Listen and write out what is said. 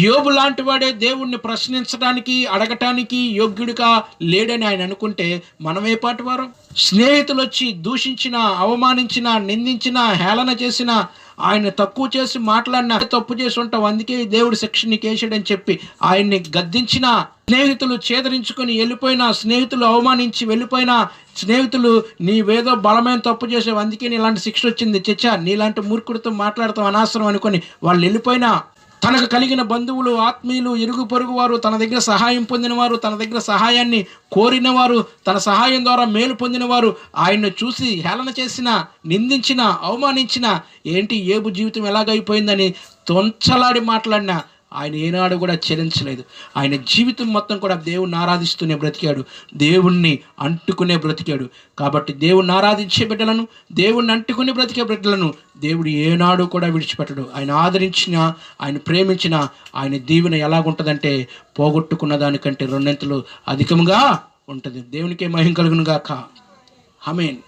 యోబు లాంటి వాడే దేవుణ్ణి ప్రశ్నించడానికి, అడగటానికి యోగ్యుడిగా లేడని ఆయన అనుకుంటే మనం ఏ పాటి వారం? స్నేహితులు వచ్చి దూషించిన, అవమానించిన, నిందించిన, హేళన చేసిన, ఆయన తక్కువ చేసి మాట్లాడిన, తప్పు చేసి ఉంటావు అందుకే దేవుడు శిక్ష నీకు వేసాడని చెప్పి ఆయన్ని గద్దించిన, స్నేహితులు చేదరించుకొని వెళ్ళిపోయినా, స్నేహితులు అవమానించి వెళ్ళిపోయినా, స్నేహితులు నీవేదో బలమైన తప్పు చేసావు అందుకే నీలాంటి శిక్ష వచ్చింది, చచ్చా నీలాంటి మూర్ఖుడితో మాట్లాడతాం అనవసరం అనుకొని వాళ్ళు వెళ్ళిపోయినా, తనకు కలిగిన బంధువులు, ఆత్మీయులు, ఇరుగు పొరుగు వారు, తన దగ్గర సహాయం పొందినవారు, తన దగ్గర సహాయాన్ని కోరినవారు, తన సహాయం ద్వారా మేలు పొందినవారు ఆయన్ను చూసి హేళన చేసిన, నిందించిన, అవమానించిన, ఏంటి యోబు జీవితం ఎలాగైపోయిందని తొంచలాడి మాట్లాడినా ఆయన ఏనాడు కూడా చెల్లించలేదు. ఆయన జీవితం మొత్తం కూడా దేవుణ్ణి ఆరాధిస్తూనే బ్రతికాడు, దేవుణ్ణి అంటుకునే బ్రతికాడు. కాబట్టి దేవుణ్ణి ఆరాధించే బిడ్డలను, దేవుణ్ణి అంటుకుని బ్రతికే బిడ్డలను దేవుడు ఏనాడు కూడా విడిచిపెట్టడు. ఆయన ఆదరించిన, ఆయన ప్రేమించిన ఆయన దీవెన ఎలాగుంటుందంటే పోగొట్టుకున్న దానికంటే రెండంతలు అధికంగా ఉంటుంది. దేవునికే మహిమ కలుగును గాక. ఆమేన్.